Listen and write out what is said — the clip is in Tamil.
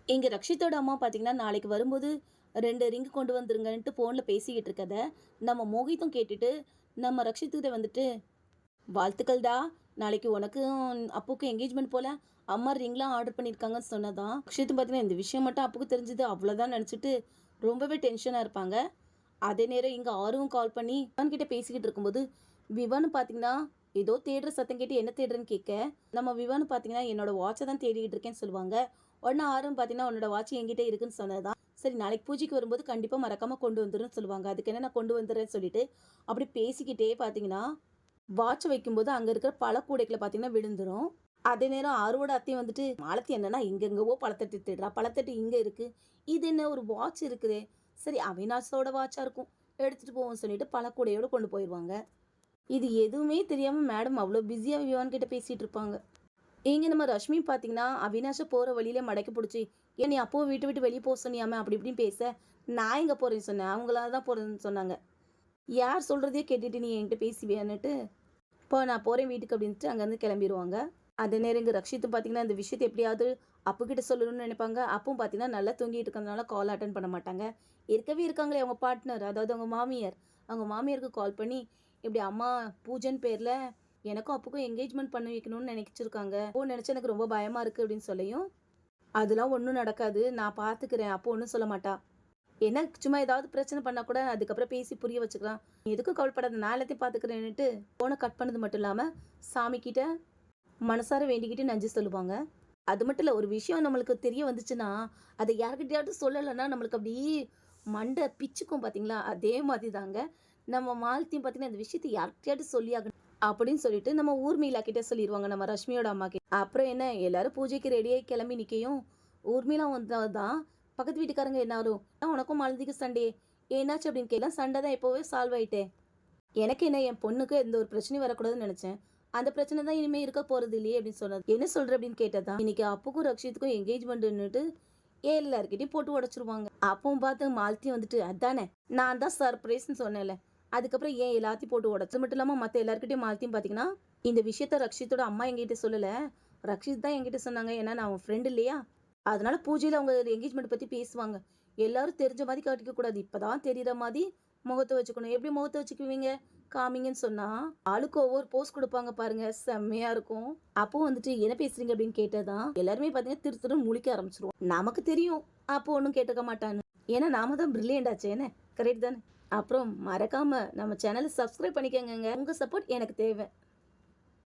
எங்க ரக்ஷித்தோட அம்மா பார்த்தீங்கன்னா, நாளைக்கு வரும்போது 2 ரிங் கொண்டு வந்துருங்கன்ட்டு ஃபோன்ல பேசிக்கிட்டு இருக்கத, நம்ம மோகித்தும் கேட்டுட்டு, நம்ம ரக்ஷித்கிட்ட வந்துட்டு, "வாழ்த்துக்கள்டா! நாளைக்கு உனக்கும் அப்புக்கும் என்கேஜ்மெண்ட் போல. அம்மா ரிங்லாம் ஆர்டர் பண்ணியிருக்காங்கன்னு" சொன்னதாம். ரக்ஷித்தும் பார்த்தீங்கன்னா, இந்த விஷயம் மட்டும் அப்புக்கு தெரிஞ்சது அவ்வளோதான் நெனச்சுட்டு, ரொம்பவே டென்ஷனா இருப்பாங்க. அதே நேரம் இங்க ஆர்வும் கால் பண்ணி விவான் கிட்ட பேசிக்கிட்டு இருக்கும்போது, விவான்னு பார்த்தீங்கன்னா, ஏதோ தேடுற சத்தம் கேட்டு என்ன தேடுறன்னு கேட்க, நம்ம விவான்னு பார்த்தீங்கன்னா, "என்னோட வாட்ச தான் தேடிக்கிட்டு இருக்கேன்னு" சொல்லுவாங்க. உடனே ஆரும் பார்த்தீங்கன்னா, "உன்னோட வாட்ச் என்கிட்ட இருக்குன்னு" சொன்னது தான். சரி நாளைக்கு பூஜைக்கு வரும்போது கண்டிப்பா மறக்காம கொண்டு வந்துருன்னு சொல்லுவாங்க. அதுக்கு என்ன நான் கொண்டு வந்துடுறேன்னு சொல்லிட்டு, அப்படி பேசிக்கிட்டே பார்த்தீங்கன்னா, வாட்ச் வைக்கும்போது அங்க இருக்கிற பழக்கூடைக்குள்ள பார்த்தீங்கன்னா விழுந்துரும். அதே நேரம் ஆரோட அத்தையும் வந்துட்டு, "மாலத்தி என்னன்னா எங்கெங்கவோ பழத்தட்டு தேடுறா. பழத்தட்டு இங்க இருக்கு. இது என்ன ஒரு வாட்ச் இருக்குதே. சரி அவினாஷோட வாட்சா இருக்கும். எடுத்துட்டு போவோம்னு" சொல்லிட்டு பழக்கூடையோட கொண்டு போயிருவாங்க. இது எதுவுமே தெரியாம மேடம் அவ்வளோ பிஸியா விவான் கிட்ட பேசிட்டு இருப்பாங்க. இங்க நம்ம ரஷ்மி பார்த்தீங்கன்னா, அவினாஷ போற வழியில மடக்கி புடிச்சு, "ஏன் நீ அப்பவும் வீட்ட விட்டு வெளிய போ சொன்னியாமே?" அப்படி இப்படின்னு பேச, "நான் எங்க போறேன்னு சொன்னேன். அவங்களா தான் போறேன்னு சொன்னாங்க. யார் சொல்றதையே கேட்டுட்டு நீ என்கிட்ட பேசுவியான்னுட்டு, "போ நான் போறேன் வீட்டுக்கு" அப்படின்ட்டு அங்கேருந்து கிளம்பிருவாங்க. அதே நேரம் இங்க ரக்ஷித்தும் பார்த்தீங்கன்னா, இந்த விஷயத்த எப்படியாவது அப்புகிட்ட சொல்லணும்னு நினைப்பாங்க. அப்புவும் பார்த்தீங்கன்னா, நல்லா தூங்கிட்டு இருக்கிறதுனால கால் அட்டெண்ட் பண்ண மாட்டாங்க. இருக்கவே இருக்காங்களே அவங்க பார்ட்னர், அதாவது அவங்க மாமியார். அவங்க மாமியாருக்கு கால் பண்ணி, இப்படி அம்மா பூஜைன்னு பேர்ல எனக்கும் அப்புக்கும் என்கேஜ்மெண்ட் பண்ணி வைக்கணும்னு நினைச்சிருக்காங்க. அப்போ நினைச்சு எனக்கு ரொம்ப பயமா இருக்கு அப்படின்னு சொல்லியும், அதெல்லாம் ஒண்ணும் நடக்காது. நான் பார்த்துக்கிறேன். அப்போ ஒண்ணும் சொல்ல மாட்டா. ஏன்னா சும்மா ஏதாவது பிரச்சனை பண்ணா கூட அதுக்கப்புறம் பேசி புரிய வச்சுக்கலாம். "நீ எதுக்கும் கவலைப்படாத. நான் எல்லாத்தையும் பார்த்துக்கிறேன்னுட்டு ஃபோன கட் பண்ணது மட்டும் இல்லாம, சாமி கிட்ட மனசார வேண்டிக்கிட்டு நன்றி சொல்லுவாங்க. அது மட்டும் இல்ல, ஒரு விஷயம் நம்மளுக்கு தெரிய வந்துச்சுன்னா, அத யார்கிட்டயாவது சொல்லலன்னா நம்மளுக்கு அப்படியே மண்டை பிச்சுக்கும் பார்த்தீங்களா? அதே மாதிரி தாங்க. நம்ம மாலத்தியும் பார்த்தீங்கன்னா, இந்த விஷயத்த யார்கிட்டயாவது சொல்லியாகணும் அப்படின்னு சொல்லிட்டு நம்ம ஊர்மிளா கிட்ட சொல்லிருவாங்க. நம்ம ரஷ்மியோட அம்மா கிட்ட. அப்புறம் என்ன எல்லாரும் பூஜைக்கு ரெடியாகி கிளம்பி நிக்கையும், ஊர்மிளா வந்தா தான் பக்கத்து வீட்டுக்காரங்க என்னாரும், "உனக்கும் மாலதிக்கும் சண்டே. என்னாச்சு?" அப்படின்னு கேட்டா, "சண்டை தான் எப்போவே சால்வ் ஆயிட்டே. எனக்கு என்ன என் பொண்ணுக்கு எந்த ஒரு பிரச்சனையும் வரக்கூடாதுன்னு நினைச்சேன். அந்த பிரச்சனை தான் இனிமே இருக்க போறது இல்லையே" அப்படின்னு சொன்னது. "என்ன சொல்ற?" அப்படின்னு கேட்டதா, இன்னைக்கு அப்புக்கும் ரக்ஷித்துக்கும் என்கேஜ்மெண்ட்னுட்டு எல்லார்கிட்டயும் போட்டு உடைச்சிருவாங்க. அப்பவும் பார்த்து மாலத்தி வந்துட்டு, "அதானே நான் தான் சர்ப்ரைஸ்ன்னு சொன்னேன்ல. அதுக்கப்புறம் ஏன் எல்லாத்தையும் போட்டு உடைச்சது மட்டும் இல்லாம மத்த எல்லார்கிட்டயும் மாலத்தியும் பார்த்தீங்கன்னா, இந்த விஷயத்த ரக்ஷித்தோட அம்மா என்கிட்ட சொல்லல. ரக்ஷித் தான் என்கிட்ட சொன்னாங்க. ஏன்னா நான் அவன் ஃப்ரெண்ட் இல்லையா? அதனால பூஜையில அவங்க என்கேஜ்மெண்ட் பத்தி பேசுவாங்க. எல்லாரும் தெரிஞ்ச மாதிரி காட்டிக்க கூடாது. இப்பதான் தெரியுற மாதிரி முகத்த வச்சுக்கணும். எப்படி முகத்த வச்சுக்குவீங்க? காமிங்கன்னு" சொன்னா, ஆளுக்கு ஒவ்வொரு போஸ் குடுப்பாங்க பாருங்க. செம்மையா இருக்கும். அப்போ வந்துட்டு என்ன பேசுறீங்க அப்படின்னு கேட்டதான், எல்லாருமே பார்த்தீங்கன்னா திரு திருன்னு முழிக்க ஆரம்பிச்சுருவோம். நமக்கு தெரியும். அப்போ ஒண்ணும் கேட்டுக்க மாட்டான்னு. ஏன்னா நாம தான் பிரில்லியன்ட் ஆச்சே என்ன? கரெக்ட் தானே? அப்புறம் மறக்காம நம்ம சேனல சப்ஸ்கிரைப் பண்ணிக்கங்கங்க. உங்க சப்போர்ட் எனக்கு தேவை.